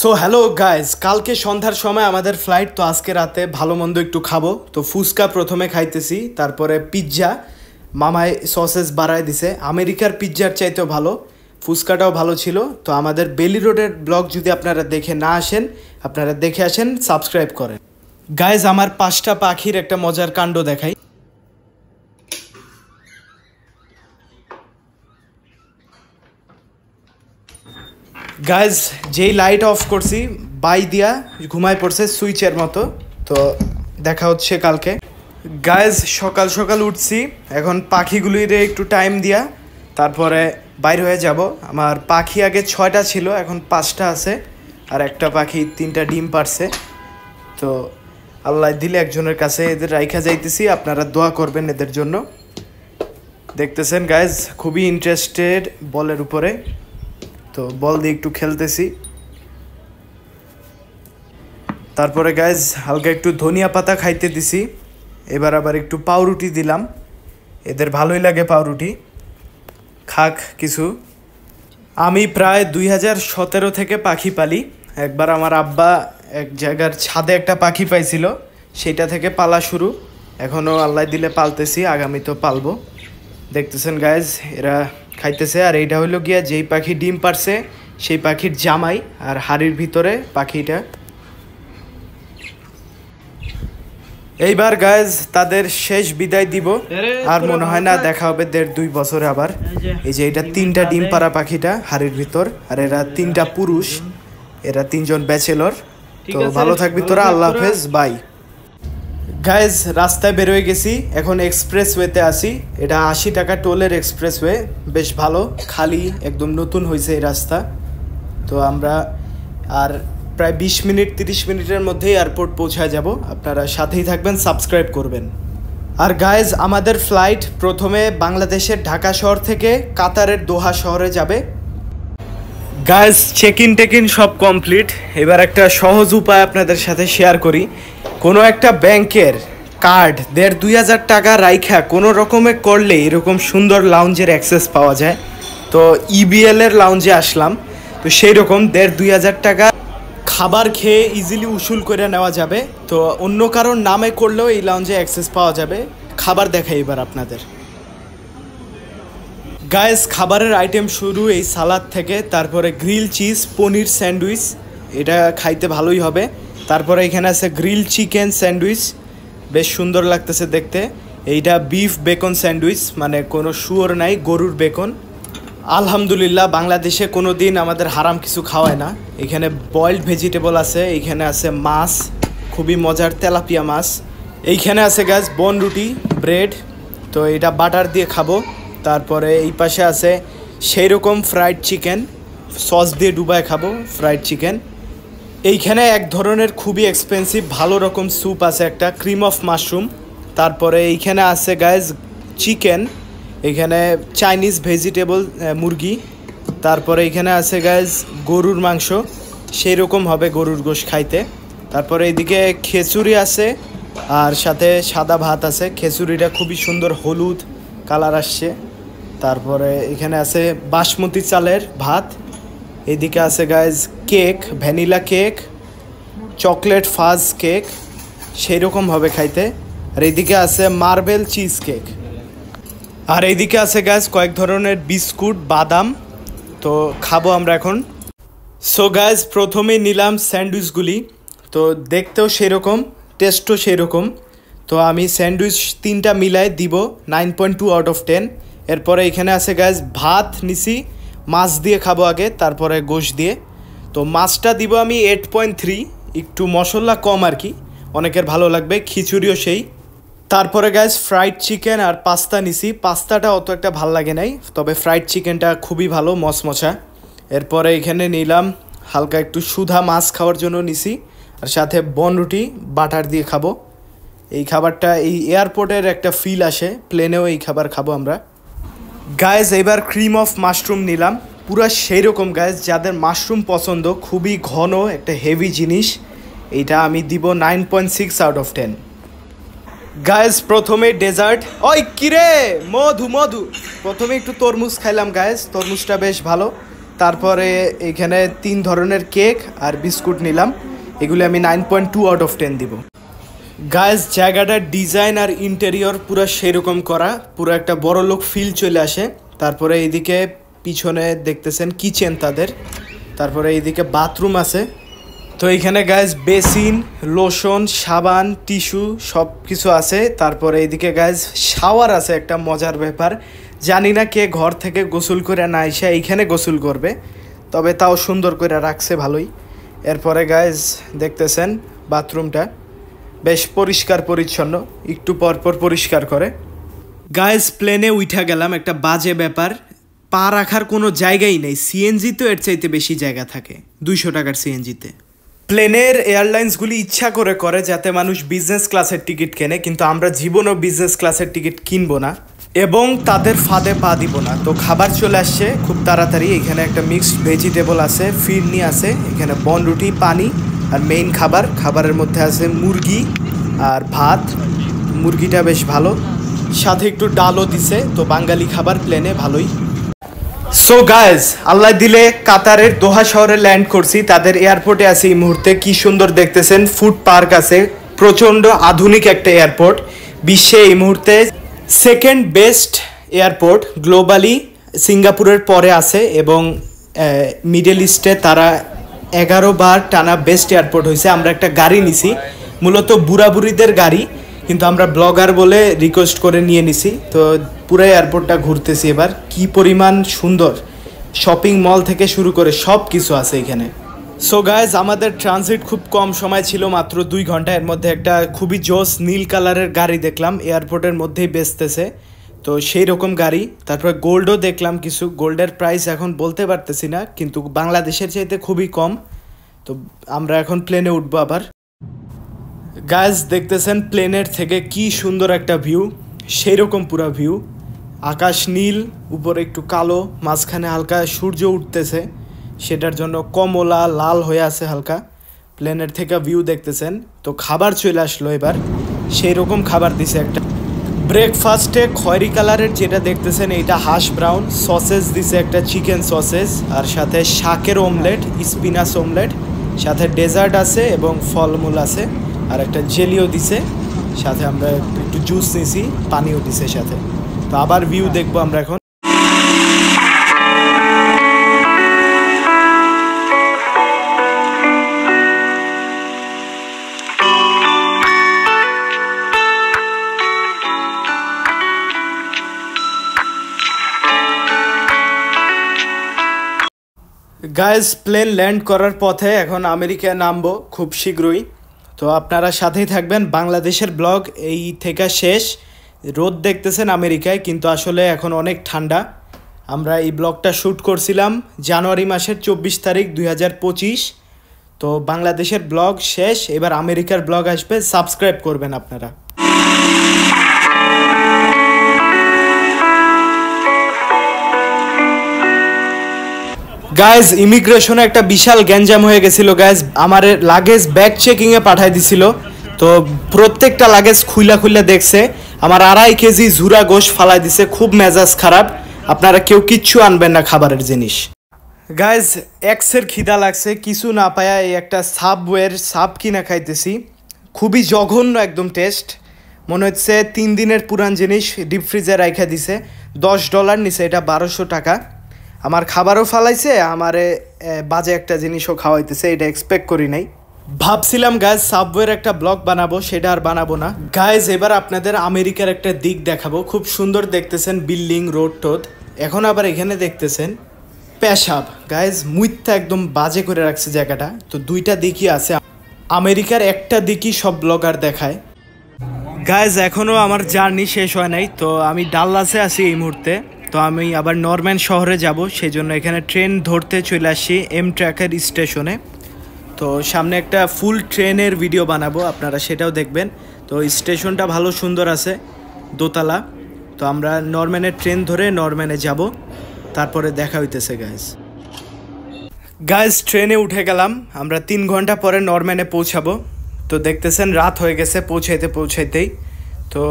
So hello guys, কালকে সন্ধ্যার সময় আমাদের ফ্লাইট। তো আজকে রাতে ভালো মন্দ একটু খাবো। তো ফুচকা প্রথমে খাইতেছি, তারপরে পিৎজা মামায় সসেস বাড়ায় দিছে। আমেরিকার পিৎজার চাইতেও ভালো, ফুচকাটাও ভালো ছিল। তো আমাদের বেলি রোডের ব্লগ যদি আপনারা দেখে না আসেন, আপনারা দেখে আসেন, সাবস্ক্রাইব করেন। গাইজ, আমার 5টা পাখির একটা মজার কাণ্ড দেখাই। গাইজ, যেই লাইট অফ করছি বাই দিয়া ঘুমায় পড়ছে সুইচের মতো। তো দেখা হচ্ছে কালকে। গাইজ, সকাল সকাল উঠছি, এখন পাখিগুলিরে একটু টাইম দিয়া তারপরে বাইর হয়ে যাব। আমার পাখি আগে 6টা ছিল, এখন 5টা আছে, আর একটা পাখি 3টা ডিম পারছে। তো আল্লাহ দিলে একজনের কাছে এদের রাইখা যাইতেছি, আপনারা দোয়া করবেন এদের জন্য। দেখতেছেন গাইজ, খুবই ইন্টারেস্টেড বলের উপরে। তো বল দিয়ে একটু খেলতেছি। তারপরে গাইজ হালকা একটু ধনিয়া পাতা খাইতে দিছি। এবার আবার একটু পাউরুটি দিলাম, এদের ভালোই লাগে পাউরুটি, খাক কিছু। আমি প্রায় 2017 থেকে পাখি পালি। একবার আমার আব্বা এক জায়গার ছাদে একটা পাখি পাইছিল, সেটা থেকে পালা শুরু। এখনও আল্লাহ দিলে পালতেছি, আগামী তো পালবো। দেখতেছেন গাইজ, এরা খাইতেছে। আর এইটা হইলো গিয়া যেই পাখি ডিম পারছে সেই পাখির জামাই, আর হাড়ির ভিতরে পাখিটা। এইবার গাইজ তাদের শেষ বিদায় দিব, আর মনে হয় না দেখা হবে 1.5-2 বছরে আবার। এই যে এটা 3টা ডিম পাড়া পাখিটা হাড়ির ভিতর, আর এরা 3টা পুরুষ, এরা 3জন ব্যাচেলর। তো ভালো থাকবি তোরা, আল্লাহ হাফেজ, বাই। গাইজ, রাস্তায় বেরোয় গেছি, এখন এক্সপ্রেসওয়েতে আসি। এটা 80 টাকা টোলের এক্সপ্রেসওয়ে, বেশ ভালো, খালি, একদম নতুন হয়েছে এই রাস্তা। তো আমরা আর প্রায় 20-30 মিনিটের মধ্যে এয়ারপোর্ট পৌঁছায় যাব। আপনারা সাথেই থাকবেন, সাবস্ক্রাইব করবেন। আর গাইজ, আমাদের ফ্লাইট প্রথমে বাংলাদেশের ঢাকা শহর থেকে কাতারের দোহা শহরে যাবে। গাইজ, চেক ইন সব কমপ্লিট। এবার একটা সহজ উপায় আপনাদের সাথে শেয়ার করি। কোনো একটা ব্যাংকের কার্ড 1,500-2,000 টাকা রাইখা কোনো রকমে করলে এরকম সুন্দর লাউঞ্জের অ্যাক্সেস পাওয়া যায়। তো ইবিএলের লাউঞ্জে আসলাম, তো সেই রকম 1,500-2,000 টাকা খাবার খেয়ে ইজিলি উসুল করে নেওয়া যাবে। তো অন্য কারোর নামে করলেও এই লাউঞ্জে অ্যাক্সেস পাওয়া যাবে। খাবার দেখাই এবার আপনাদের। গাইজ, খাবারের আইটেম শুরু এই সালাদ থেকে, তারপরে গ্রিল চিজ পনির স্যান্ডউইচ, এটা খাইতে ভালোই হবে। তারপরে এখানে আছে গ্রিল চিকেন স্যান্ডউইচ, বেশ সুন্দর লাগতেছে দেখতে। এইটা বিফ বেকন স্যান্ডউইচ, মানে কোনো শুয়োর নাই, গরুর বেকন। আলহামদুলিল্লাহ, বাংলাদেশে কোনো দিন আমাদের হারাম কিছু খাওয়ায় না। এখানে বয়েলড ভেজিটেবল আছে, এইখানে আছে মাছ, খুবই মজার তেলাপিয়া মাছ। এইখানে আছে গাছ বনরুটি, ব্রেড, তো এটা বাটার দিয়ে খাবো। তারপরে এই পাশে আছে সেই রকম ফ্রাইড চিকেন, সস দিয়ে ডুবায় খাবো ফ্রাইড চিকেন। এইখানে এক ধরনের খুবই এক্সপেন্সিভ ভালো রকম স্যুপ আছে, একটা ক্রিম অফ মাশরুম। তারপরে এইখানে আছে গাইজ চিকেন, এখানে চাইনিজ ভেজিটেবল মুরগি। তারপরে এখানে আছে গাইজ গরুর মাংস, সেই রকম হবে গরুর গোশত খাইতে। তারপরে এইদিকে খিচুড়ি আছে, আর সাথে সাদা ভাত আছে। খিচুড়িটা খুবই সুন্দর হলুদ কালার আসছে। তারপরে এখানে আছে বাসমতি চালের ভাত। এদিকে আছে guys cake, vanilla cake, chocolate ফাজ কেক, সেই রকম হবে খাইতে। আর এইদিকে আছে মার্বেল চিজ কেক। আর এইদিকে আছে গাইজ কয়েক ধরনের বিস্কুট, বাদাম। তো খাবো আমরা এখন। সো গাইজ, প্রথমেই নিলাম স্যান্ডউইচগুলি। তো দেখতেও সেই রকম, টেস্টও সেই রকম। তো আমি স্যান্ডউইচ 3টা মিলাই দিব 9.2 আউট অফ 10। এরপরে এখানে আছে গাইজ ভাত নিছি, মাছ দিয়ে খাবো আগে, তারপরে গোশত দিয়ে। তো মাছটা দিব আমি 8.3, একটু মশলা কম আর কি, অনেকের ভালো লাগবে। খিচুড়িও সেই। তারপরে গাইজ ফ্রাইড চিকেন আর পাস্তা নিছি। পাস্তাটা অত একটা ভাল লাগে নাই, তবে ফ্রাইড চিকেনটা খুবই ভালো, মচমচা। এরপরে এখানে নিলাম হালকা একটু সুধা মাছ খাওয়ার জন্য নিছি, আর সাথে বনরুটি বাটার দিয়ে খাবো। এই খাবারটা এই এয়ারপোর্টের একটা ফিল আসে, প্লেনেও এই খাবার খাবো আমরা। গাইজ, এবার ক্রিম অফ মাশরুম নিলাম, পুরো সেই রকম গাইজ যাদের মাশরুম পছন্দ, খুবই ঘন একটা হেভি জিনিস। এইটা আমি দিব 9.6 আউট অফ 10। গাইজ, প্রথমে ডেজার্ট, ওই কিরে মধু, প্রথমে একটু তরমুজ খাইলাম গাইজ, তরমুজটা বেশ ভালো। তারপরে এখানে 3 ধরনের কেক আর বিস্কুট নিলাম, এগুলি আমি 9.2 আউট অফ 10 দিব। গাইজ জায়গাটার ডিজাইন আর ইন্টেরিয়র পুরো সেরকম করা, পুরো একটা বড় লোক ফিল চলে আসে। তারপরে এইদিকে পিছনে দেখতেছেন কিচেন তাদের, তারপরে এইদিকে বাথরুম আছে। তো এইখানে গাইজ বেসিন, লোশন, সাবান, টিস্যু সব কিছু আছে। তারপরে এইদিকে গাইজ শাওয়ার আছে, একটা মজার ব্যাপার, জানি না কে ঘর থেকে গোসল করে না এসে এইখানে গোসল করবে, তবে তাও সুন্দর করে রাখছে ভালোই। এরপরে গাইজ দেখতেছেন বাথরুমটা বেশ পরিষ্কার পরিচ্ছন্ন, একটু পরপর পরিষ্কার করে। গাইজ প্লেনে উঠা গেলাম, একটা বাজে ব্যাপার, পা রাখার কোনো জায়গাই নেই। সিএনজি তো এর চাইতে বেশি জায়গা থাকে 200 টাকার সিএনজিতে। প্লেনের এয়ারলাইন্সগুলি ইচ্ছা করে যাতে মানুষ বিজনেস ক্লাসের টিকিট কেনে, কিন্তু আমরা জীবনও বিজনেস ক্লাসের টিকিট কিনবো না এবং তাদের ফাঁদে পা দিব না। তো খাবার চলে আসছে খুব তাড়াতাড়ি। এখানে একটা মিক্সড ভেজিটেবল আছে, ফিরনি আছে, এখানে বনরুটি, পানি আর মেইন খাবারের মধ্যে আছে মুরগি আর ভাত। মুরগিটা বেশ ভালো, সাথে একটু ডালও দিছে। তো বাঙালি খাবার প্লেনে ভালোই। সো গাইজ আল্লাহ দিলে কাতারের দোহা শহরে ল্যান্ড করছি, তাদের এয়ারপোর্টে আছি এই মুহূর্তে। কি সুন্দর দেখতেছেন, ফুড পার্ক আছে, প্রচণ্ড আধুনিক একটা এয়ারপোর্ট, বিশ্বে এই মুহূর্তে সেকেন্ড বেস্ট এয়ারপোর্ট গ্লোবালি, সিঙ্গাপুরের পরে আছে এবং মিডল ইস্টে তারা 11 বার টানা বেস্ট এয়ারপোর্ট হয়েছে। আমরা একটা গাড়ি নিছি, মূলত বুড়াবুড়িদের গাড়ি, কিন্তু আমরা ব্লগার বলে রিকোয়েস্ট করে নিয়ে নিছি। তো পুরো এয়ারপোর্টটা ঘুরতেছি এবার। কি পরিমাণ সুন্দর, শপিং মল থেকে শুরু করে সব কিছু আছে এখানে। সো গাইজ আমাদের ট্রানজিট খুব কম সময় ছিল, মাত্র 2 ঘন্টা। এর মধ্যে একটা খুবই জোস নীল কালারের গাড়ি দেখলাম, এয়ারপোর্টের মধ্যেই বেচতেছে, তো সেই রকম গাড়ি। তারপরে গোল্ডও দেখলাম কিছু, গোল্ডের প্রাইস এখন বলতে পারতেছি না, কিন্তু বাংলাদেশের চাইতে খুবই কম। তো আমরা এখন প্লেনে উঠবো আবার। গাইজ দেখতেছেন প্লেনের থেকে কি সুন্দর একটা ভিউ, সেই রকম পুরো ভিউ, আকাশ নীল, উপরে একটু কালো, মাঝখানে হালকা সূর্য উঠতেছে, সেটার জন্য কমলা লাল হয়ে আছে হালকা। প্লেনের থেকে ভিউ দেখতেছেন। তো খাবার চলে আসলো এবার, সেই রকম খাবার দিছে একটা। ব্রেকফাস্টে খয়েরি কালারের যেটা দেখতেছেন এইটা হাঁস ব্রাউন, সসেস দিছে একটা চিকেন সসেস, আর সাথে শাকের অমলেট, স্পিনাচ অমলেট, সাথে ডেজার্ট আছে এবং ফলমূল আছে, আর একটা জেলিও দিছে, সাথে আমরা একটু জুস নিছি, পানিও দিছে সাথে। তো আবার ভিউ দেখবো আমরা এখন। গাইজ প্লেন ল্যান্ড করার পথে এখন আমেরিকায় নামবো খুব শীঘ্রই। তো আপনারা সাথেই থাকবেন। বাংলাদেশের ব্লগ এই থেকে শেষ। রোদ দেখতেছেন আমেরিকায়, কিন্তু আসলে এখন অনেক ঠান্ডা। আমরা এই ব্লগটা শ্যুট করছিলাম জানুয়ারি মাসের 24 তারিখ 2025। তো বাংলাদেশের ব্লগ শেষ, এবার আমেরিকার ব্লগ আসবে, সাবস্ক্রাইব করবেন আপনারা। গাইজ ইমিগ্রেশনে একটা বিশাল গ্যাঞ্জাম হয়ে গেছিল গাইজ। আমার লাগেজ ব্যাগ চেকিংয়ে পাঠাই দিছিল, তো প্রত্যেকটা লাগেজ খুইলা দেখছে, আমার 2.5 কেজি ঝুরা গোশ ফালাই দিছে। খুব মেজাজ খারাপ, আপনারা কেউ কিচ্ছু আনবেন না খাবারের জিনিস। গাইজ এক্সের খিদা লাগছে, কিছু না পায়া এই একটা সাবওয়ের সাব কিনা খাইতেছি, খুবই জঘন্য একদম টেস্ট, মনে হচ্ছে 3 দিনের পুরান জিনিস ডিপ ফ্রিজে রাইখা দিছে। $10 নিছে, এটা 1200 টাকা। আমার খাবারও ফালাইছে, আমারে বাজে একটা জিনিসও খাওয়াইতেছে, এটা এক্সপেক্ট করি নাই। ভাবছিলাম গাইজ সাবওয়ের একটা ব্লগ বানাবো, সেটা আর বানাবো না। গাইজ এবার আপনাদের আমেরিকার একটা দিক দেখাবো, খুব সুন্দর দেখতেছেন বিল্ডিং, রোড টোড। এখন আবার এখানে দেখতেছেন পেশাব। গাইজ মুইত্যা একদম বাজে করে রাখছে জায়গাটা। তো 2টা দিকই আছে, আমেরিকার একটা দিকই সব ব্লগার দেখায়। গাইজ এখনও আমার জার্নি শেষ হয় নাই, তো আমি ডাল্লাসে আছি এই মুহূর্তে। তো আমি আবার নরম্যান শহরে যাব, সেই জন্য এখানে ট্রেন ধরতে চলে আসছি এমট্র্যাকের স্টেশনে। তো সামনে একটা ফুল ট্রেনের ভিডিও বানাবো, আপনারা সেটাও দেখবেন। তো স্টেশনটা ভালো সুন্দর আছে, দোতলা। তো আমরা নরম্যানের ট্রেন ধরে নরম্যানে যাব, তারপরে দেখা হইতেছে গাইজ ট্রেনে উঠে গেলাম। আমরা 3 ঘন্টা পরে নরম্যানে পৌঁছাবো। তো দেখতেছেন রাত হয়ে গেছে পৌঁছাইতেই। তো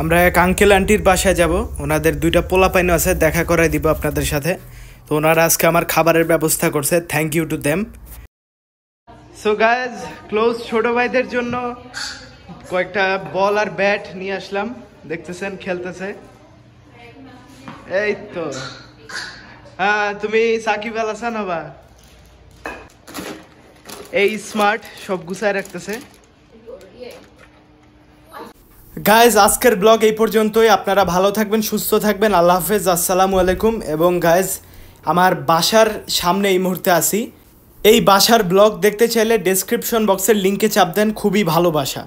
আমরা এক আঙ্কেল আন্টির বাসায় যাব, ওনাদের 2টা পোলাপাইনও আছে, দেখা করাই দিব আপনাদের সাথে। তো ওনারা আজকে আমার খাবারের ব্যবস্থা করছে, thank you to them. So guys, close ছোট ভাইদের জন্য কয়েকটা বল আর ব্যাট নিয়ে আসলাম, দেখতেছেন খেলতেছে। এই তো হ্যাঁ, তুমি সাকিব আল হাসান হবা। এই স্মার্ট সব গুছায় রাখতেছে। গাইজ, আজকের ব্লগ এই পর্যন্তই। আপনারা ভালো থাকবেন, সুস্থ থাকবেন। আল্লাহ হাফেজ, আসসালামু আলাইকুম। এবং গাইজ, আমার বাসার সামনে এই মুহূর্তে আছি। এই বাসার ব্লগ দেখতে চাইলে ডেসক্রিপশন বক্সের লিঙ্কে চাপ দেন, খুবই ভালো বাসা।